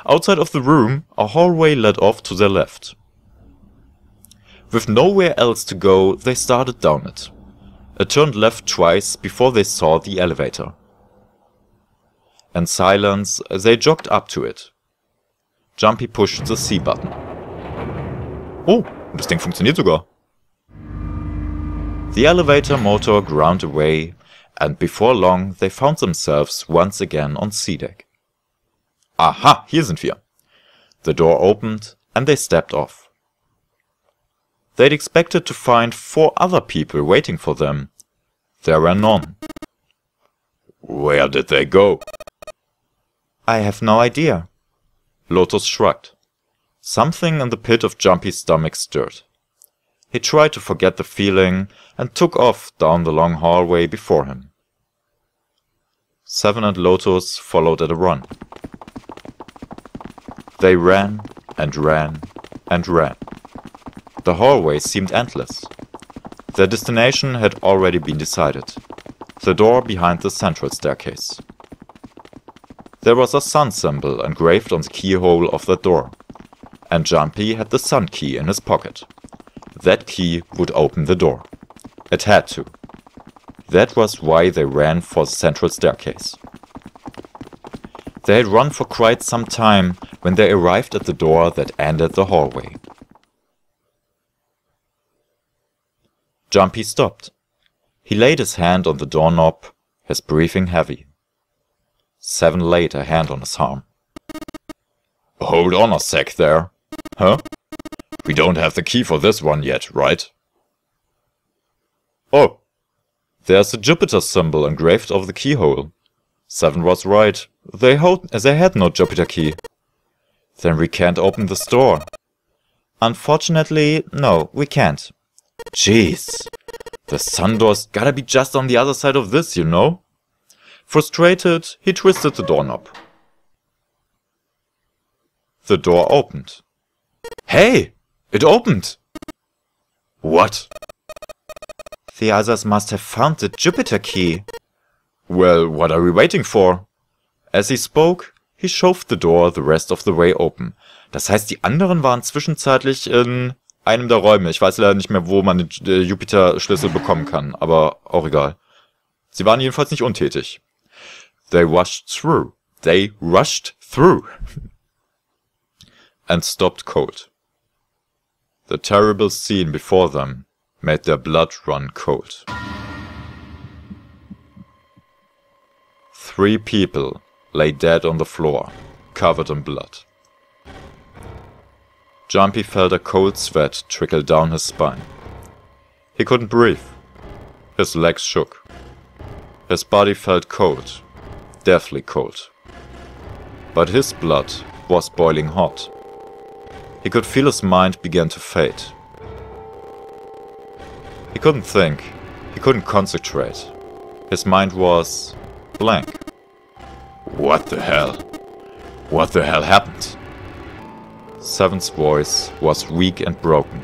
Outside of the room, a hallway led off to their left. With nowhere else to go, they started down it. It turned left twice before they saw the elevator. In silence, they jogged up to it. Jumpy pushed the C button. Oh, das Ding funktioniert sogar. The elevator motor ground away, and before long they found themselves once again on C deck. Aha, hier sind wir. The door opened, and they stepped off. They'd expected to find 4 other people waiting for them. There were none. Where did they go? I have no idea. Lotus shrugged. Something in the pit of Jumpy's stomach stirred. He tried to forget the feeling and took off down the long hallway before him. Seven and Lotus followed at a run. They ran and ran and ran. The hallway seemed endless. Their destination had already been decided. The door behind the central staircase. There was a sun symbol engraved on the keyhole of the door, and Jumpy had the sun key in his pocket. That key would open the door. It had to. That was why they ran for the central staircase. They had run for quite some time when they arrived at the door that ended the hallway. Jumpy stopped. He laid his hand on the doorknob, his breathing heavy. Seven laid a hand on his arm. Hold on a sec there. Huh? We don't have the key for this one yet, right? Oh, there's a Jupiter symbol engraved over the keyhole. Seven was right. They had no Jupiter key. Then we can't open this door. Unfortunately, no, we can't. Jeez. The sun door's gotta be just on the other side of this, you know? Frustrated, he twisted the doorknob. The door opened. Hey! It opened! What? The others must have found the Jupiter key. Well, what are we waiting for? As he spoke, he shoved the door the rest of the way open. Das heißt, die anderen waren zwischenzeitlich in einem der Räume. Ich weiß leider nicht mehr, wo man den Jupiter-Schlüssel bekommen kann, aber auch egal. Sie waren jedenfalls nicht untätig. They rushed through. They rushed through. And stopped cold. The terrible scene before them made their blood run cold. 3 people lay dead on the floor, covered in blood. Jumpy felt a cold sweat trickle down his spine. He couldn't breathe. His legs shook. His body felt cold, deathly cold. But his blood was boiling hot. He could feel his mind begin to fade. He couldn't think. He couldn't concentrate. His mind was blank. What the hell? What the hell happened? Seven's voice was weak and broken.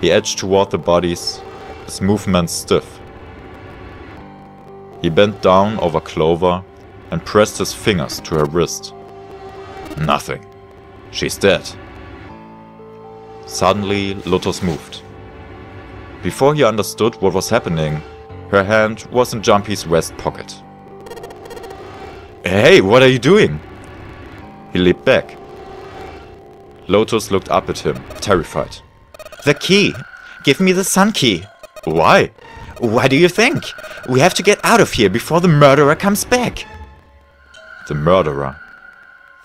He edged toward the bodies, his movements stiff. He bent down over Clover and pressed his fingers to her wrist. Nothing. She's dead. Suddenly, Lotus moved. Before he understood what was happening, her hand was in Jumpy's vest pocket. Hey, what are you doing? He leaped back. Lotus looked up at him, terrified. The key! Give me the sun key! Why? Why do you think? We have to get out of here before the murderer comes back! The murderer.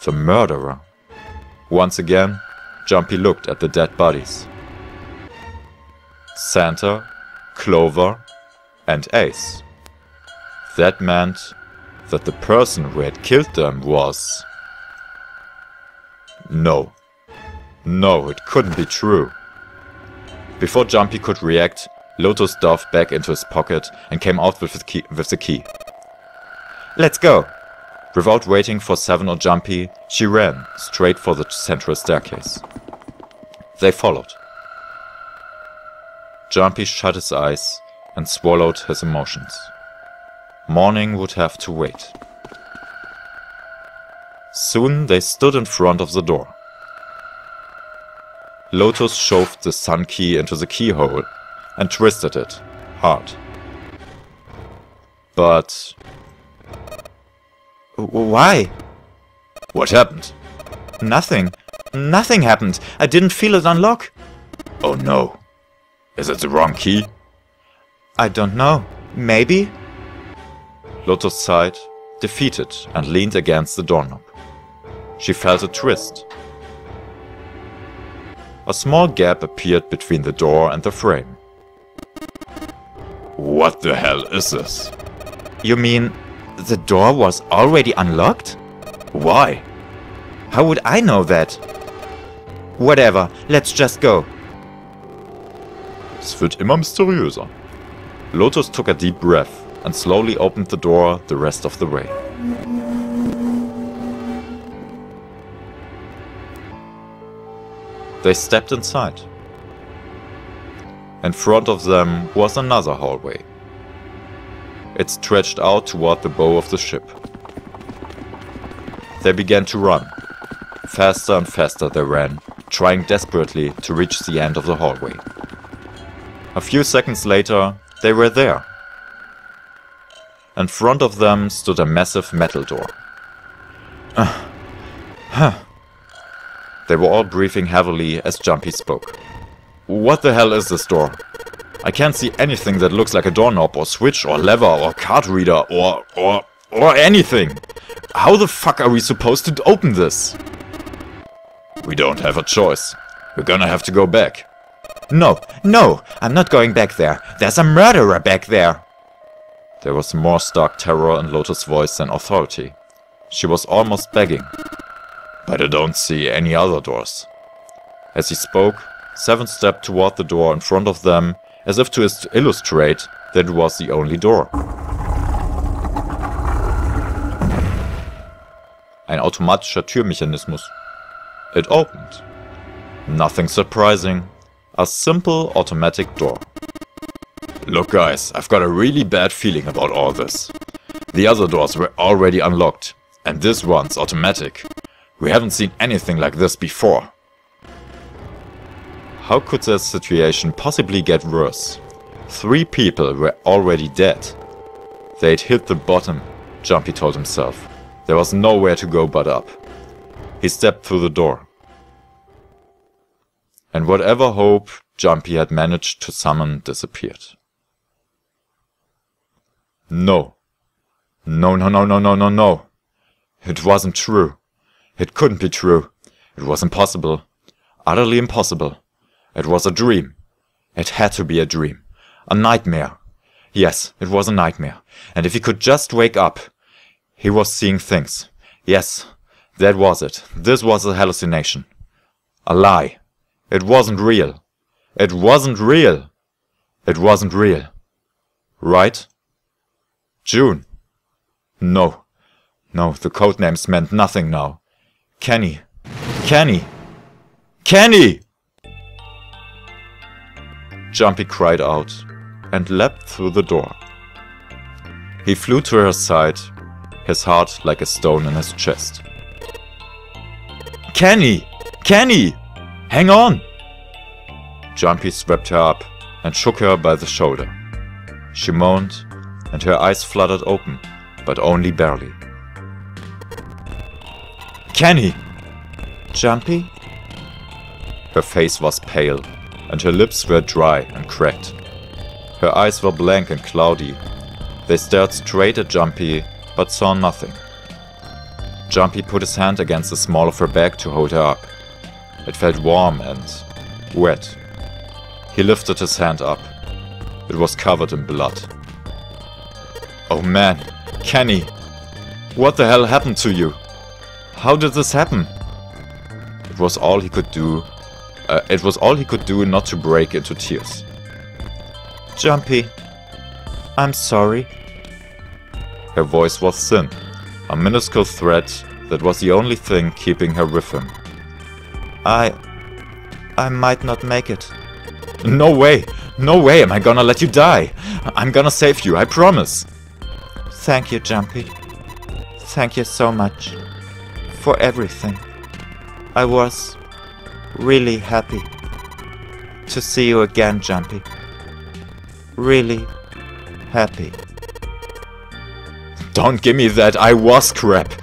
The murderer. Once again, Jumpy looked at the dead bodies. Santa, Clover, and Ace. That meant that the person who had killed them was... No. No, it couldn't be true. Before Jumpy could react, Lotus dove back into his pocket and came out with the key. Let's go! Without waiting for Seven or Jumpy, she ran straight for the central staircase. They followed. Jumpy shut his eyes and swallowed his emotions. Morning would have to wait. Soon they stood in front of the door. Lotus shoved the sun key into the keyhole and twisted it hard. But... Why? What happened? Nothing. Nothing happened. I didn't feel it unlock. Oh no. Is it the wrong key? I don't know. Maybe? Lotus sighed, defeated, and leaned against the doorknob. She felt a twist. A small gap appeared between the door and the frame. What the hell is this? You mean the door was already unlocked? Why? How would I know that? Whatever, let's just go. Es wird immer mysteriöser. Lotus took a deep breath and slowly opened the door the rest of the way. They stepped inside. In front of them was another hallway. It stretched out toward the bow of the ship. They began to run. Faster and faster they ran, trying desperately to reach the end of the hallway. A few seconds later, they were there. In front of them stood a massive metal door. They were all breathing heavily as Jumpy spoke. What the hell is this door? I can't see anything that looks like a doorknob or switch or lever or card reader or anything. How the fuck are we supposed to open this? We don't have a choice. We're gonna have to go back. No, I'm not going back there. There's a murderer back there. There was more stark terror in Lotus' voice than authority. She was almost begging. But I don't see any other doors. As he spoke, Seven stepped toward the door in front of them, as if to illustrate that it was the only door. Ein automatischer Türmechanismus. It opened. Nothing surprising. A simple automatic door. Look guys, I've got a really bad feeling about all this. The other doors were already unlocked, and this one's automatic. We haven't seen anything like this before. How could the situation possibly get worse? 3 people were already dead. They'd hit the bottom, Jumpy told himself. There was nowhere to go but up. He stepped through the door. And whatever hope Jumpy had managed to summon disappeared. No. No. It wasn't true. It couldn't be true. It was impossible. Utterly impossible. It was a dream. It had to be a dream. A nightmare. Yes, it was a nightmare. And if he could just wake up. He was seeing things. Yes, that was it. This was a hallucination. A lie. It wasn't real. It wasn't real. It wasn't real. Right? June. No. No, the codenames meant nothing now. Kenny. Kenny! Kenny! Jumpy cried out and leapt through the door. He flew to her side, his heart like a stone in his chest. Kenny! Kenny! Hang on! Jumpy swept her up and shook her by the shoulder. She moaned, and her eyes fluttered open, but only barely. Kenny! Jumpy? Her face was pale, and her lips were dry and cracked. Her eyes were blank and cloudy. They stared straight at Jumpy, but saw nothing. Jumpy put his hand against the small of her back to hold her up. It felt warm and wet. He lifted his hand up. It was covered in blood. Oh man, Kenny! What the hell happened to you? How did this happen? It was all he could do. Not to break into tears. Jumpy, I'm sorry. Her voice was thin, a minuscule thread that was the only thing keeping her with him. I might not make it. No way am I gonna let you die. I'm gonna save you, I promise. Thank you, Jumpy. Thank you so much. for everything. I was really happy to see you again, Jumpy. Really happy. Don't give me that, I was crap.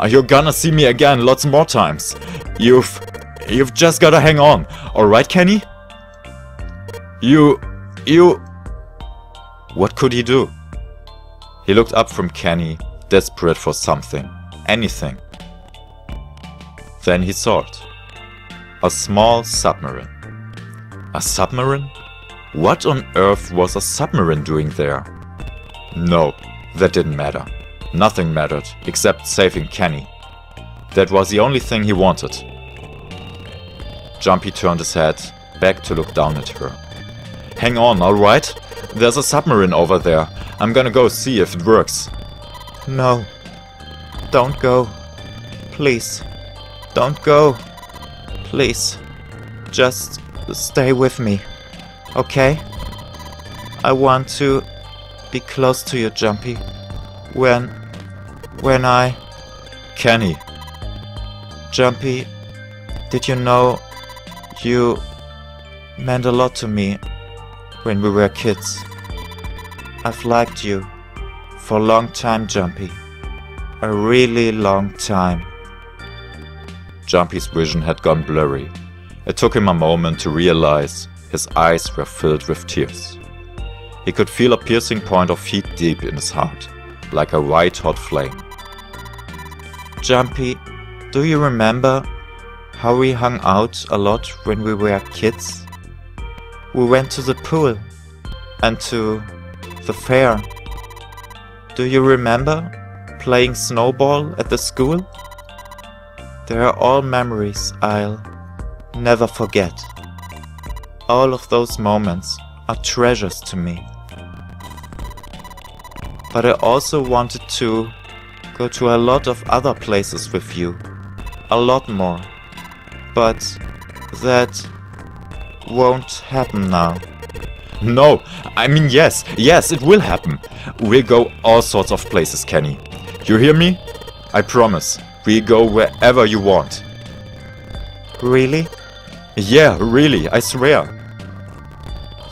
You're gonna see me again lots more times. You've just gotta hang on. Alright, Kenny? What could he do? He looked up from Kenny, desperate for something. Anything. Then he saw it. A small submarine. A submarine? What on earth was a submarine doing there? No, that didn't matter. Nothing mattered, except saving Kenny. That was the only thing he wanted. Jumpy turned his head back to look down at her. Hang on, alright? There's a submarine over there. I'm gonna go see if it works. No. Don't go. Please. Don't go. Please. Just stay with me. Okay? I want to be close to you, Jumpy. When I... Kenny. Jumpy, did you know you meant a lot to me when we were kids? I've liked you for a long time, Jumpy. A really long time. Jumpy's vision had gone blurry. It took him a moment to realize his eyes were filled with tears. He could feel a piercing point of heat deep in his heart, like a white-hot flame. Jumpy, do you remember how we hung out a lot when we were kids? We went to the pool and to the fair. Do you remember playing snowball at the school? They are all memories I'll never forget. All of those moments are treasures to me. But I also wanted to go to a lot of other places with you. A lot more. But that won't happen now. No, I mean yes, it will happen. We'll go all sorts of places, Kenny. You hear me? I promise. We'll go wherever you want. Really? Yeah, really, I swear.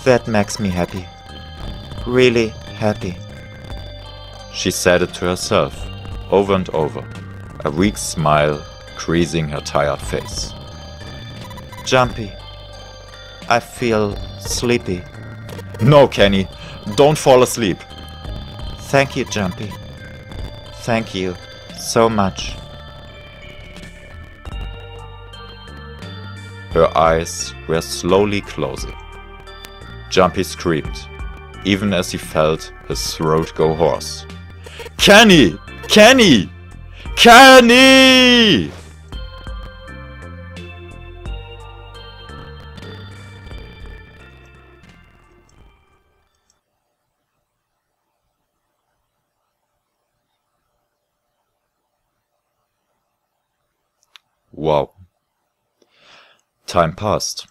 That makes me happy. Really happy. She said it to herself, over and over, a weak smile creasing her tired face. Jumpy, I feel sleepy. No, Kenny, don't fall asleep. Thank you, Jumpy. Thank you so much. Her eyes were slowly closing. Jumpy screamed, even as he felt his throat go hoarse. Kenny! Kenny! Kenny! Wow. Time passed.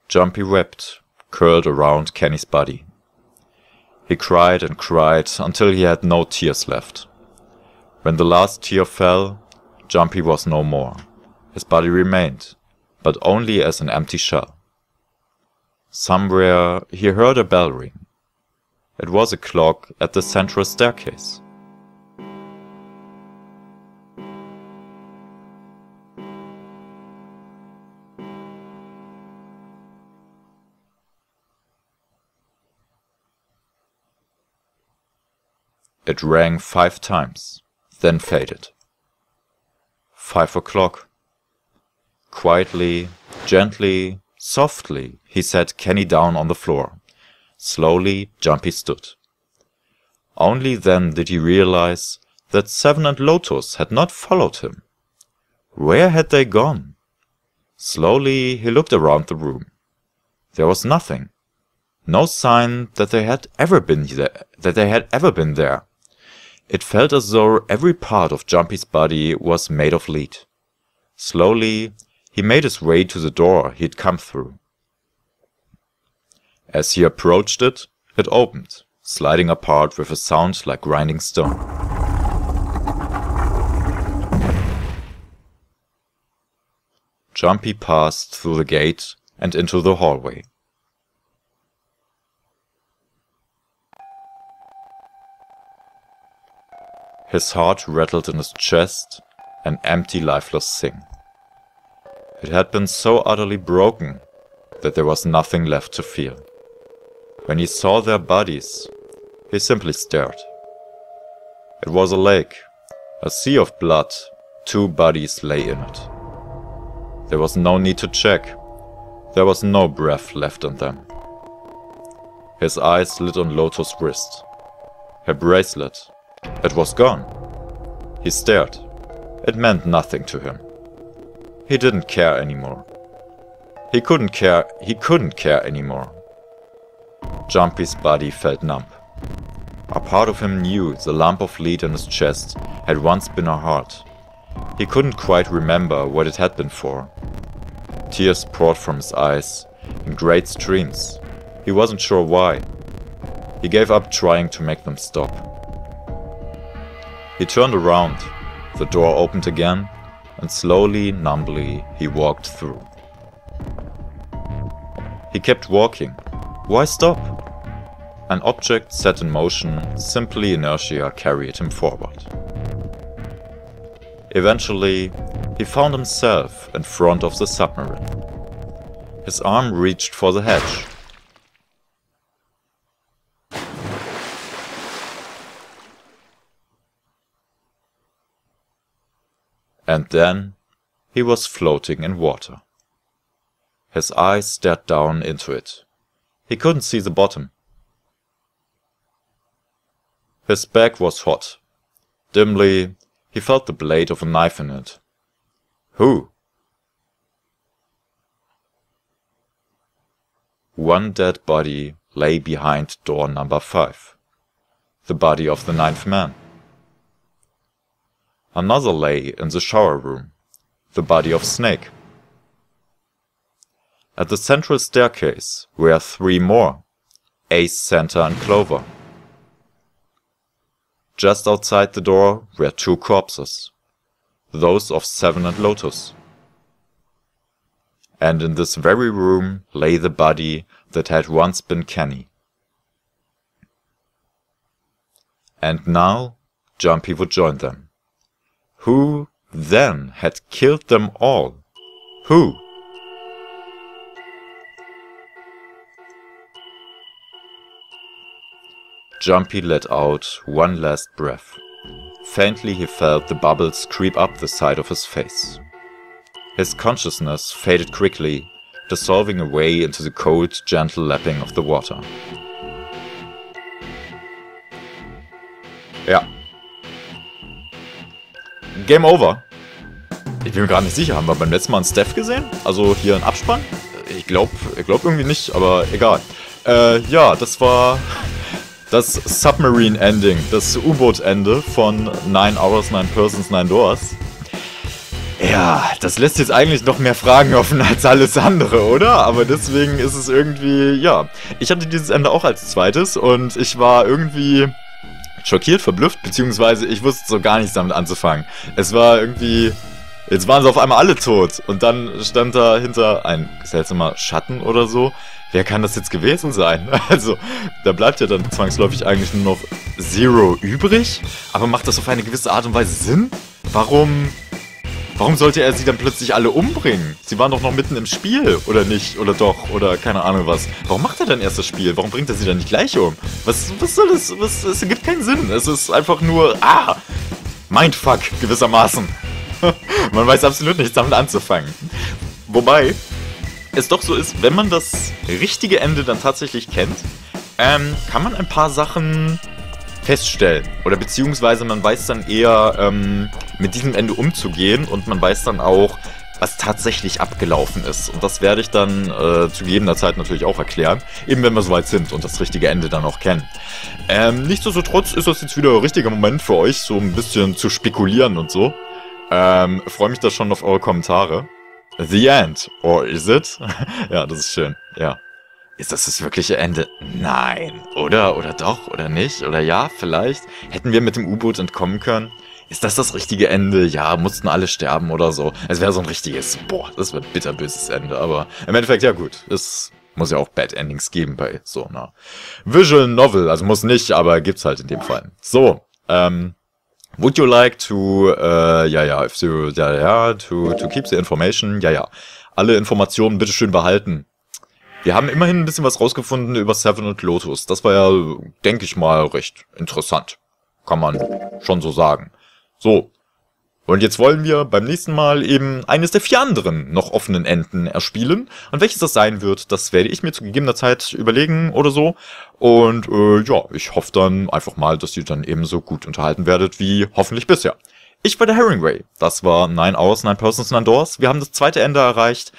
Jumpy wept, curled around Kenny's body. He cried and cried until he had no tears left. When the last tear fell, Jumpy was no more. His body remained, but only as an empty shell. Somewhere he heard a bell ring. It was a clock at the central staircase. It rang 5 times, then faded. 5 o'clock. Quietly, gently, softly, he set Kenny down on the floor. Slowly, Jumpy stood. Only then did he realize that Seven and Lotus had not followed him. Where had they gone? Slowly, he looked around the room. There was nothing. No sign that they had ever been there. It felt as though every part of Jumpy's body was made of lead. Slowly, he made his way to the door he'd come through. As he approached it, it opened, sliding apart with a sound like grinding stone. Jumpy passed through the gate and into the hallway. His heart rattled in his chest, an empty, lifeless thing. It had been so utterly broken that there was nothing left to feel. When he saw their bodies, he simply stared. It was a lake, a sea of blood. 2 bodies lay in it. There was no need to check. There was no breath left in them. His eyes lit on Lotus' wrist. Her bracelet. It was gone. He stared. It meant nothing to him. He didn't care anymore. He couldn't care anymore. Jumpy's body felt numb. A part of him knew the lump of lead in his chest had once been a heart. He couldn't quite remember what it had been for. Tears poured from his eyes, in great streams. He wasn't sure why. He gave up trying to make them stop. He turned around. The door opened again, and slowly, numbly, he walked through. He kept walking. Why stop? An object set in motion, simply inertia carried him forward. Eventually, he found himself in front of the submarine. His arm reached for the hatch. And then he was floating in water. His eyes stared down into it. He couldn't see the bottom. His back was hot. Dimly, he felt the blade of a knife in it. Who? One dead body lay behind door number 5. The body of the 9th man. Another lay in the shower room. The body of Snake. At the central staircase were 3 more. Ace, Santa and Clover. Just outside the door were 2 corpses. Those of 7 and Lotus. And in this very room lay the body that had once been Kenny. And now Jumpy would join them. Who then had killed them all? Who? Jumpy let out one last breath. Faintly he felt the bubbles creep up the side of his face. His consciousness faded quickly, dissolving away into the cold, gentle lapping of the water. Ja. Game over. Ich bin mir gerade nicht sicher, haben wir beim letzten Mal einen Steph gesehen? Also hier einen Abspann? Ich glaub irgendwie nicht, aber egal. Ja, das war das Submarine Ending, das U-Boot-Ende von 9 Hours, 9 Persons, 9 Doors. Ja, das lässt jetzt eigentlich noch mehr Fragen offen als alles andere, oder? Aber deswegen ist es irgendwie, ja. Ich hatte dieses Ende auch als zweites und ich war irgendwie schockiert, verblüfft, beziehungsweise ich wusste so gar nichts damit anzufangen. Es war irgendwie, jetzt waren sie auf einmal alle tot und dann stand da hinter ein seltsamer Schatten oder so. Wer kann das jetzt gewesen sein? Also, da bleibt ja dann zwangsläufig eigentlich nur noch Zero übrig. Aber macht das auf eine gewisse Art und Weise Sinn? Warum sollte er sie dann plötzlich alle umbringen? Sie waren doch noch mitten im Spiel, oder nicht? Oder doch? Oder keine Ahnung was. Warum macht er dann erst das Spiel? Warum bringt er sie dann nicht gleich um? Was soll das? Es ergibt keinen Sinn. Es ist einfach nur, Mindfuck gewissermaßen. Man weiß absolut nichts damit anzufangen. Wobei es doch so ist, wenn man das richtige Ende dann tatsächlich kennt, kann man ein paar Sachen feststellen. Oder beziehungsweise man weiß dann eher, mit diesem Ende umzugehen und man weiß dann auch, was tatsächlich abgelaufen ist. Und das werde ich dann zu gegebener Zeit natürlich auch erklären, eben wenn wir soweit sind und das richtige Ende dann auch kennen. Nichtsdestotrotz ist das jetzt wieder ein richtiger Moment für euch, so ein bisschen zu spekulieren und so. Freue mich da schon auf eure Kommentare. The End. Or is it? Ja, das ist schön. Ja. Ist das wirkliche Ende? Nein. Oder doch? Oder nicht? Oder ja, vielleicht? Hätten wir mit dem U-Boot entkommen können? ist das richtige Ende? Ja, mussten alle sterben oder so. Es wäre so ein richtiges, boah, das wäre ein bitterböses Ende. Aber im Endeffekt, ja gut, es muss ja auch Bad Endings geben bei so einer Visual Novel. Also muss nicht, aber gibt's halt in dem Fall. So, would you like to, to keep the information? Ja. Alle Informationen bitteschön behalten. Wir haben immerhin ein bisschen was rausgefunden über Seven und Lotus. Das war ja, denke ich mal, recht interessant. Kann man schon so sagen. So. Und jetzt wollen wir beim nächsten Mal eben eines der 4 anderen noch offenen Enden erspielen. Und welches das sein wird, das werde ich mir zu gegebener Zeit überlegen oder so. Und ich hoffe dann einfach mal, dass ihr dann ebenso gut unterhalten werdet wie hoffentlich bisher. Ich war der Heringway. Das war 9 Hours, 9 Persons, 9 Doors. Wir haben das zweite Ende erreicht.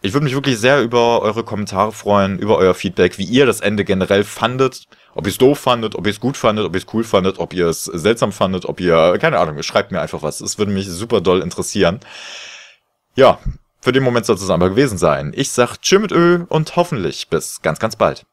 Ich würde mich wirklich sehr über eure Kommentare freuen, über euer Feedback, wie ihr das Ende generell fandet. Ob ihr es doof fandet, ob ihr es gut fandet, ob ihr es cool fandet, ob ihr es seltsam fandet, ob ihr, keine Ahnung, schreibt mir einfach was. Es würde mich super doll interessieren. Ja, für den Moment soll es aber gewesen sein. Ich sag tschö mit Ö und hoffentlich bis ganz, ganz bald.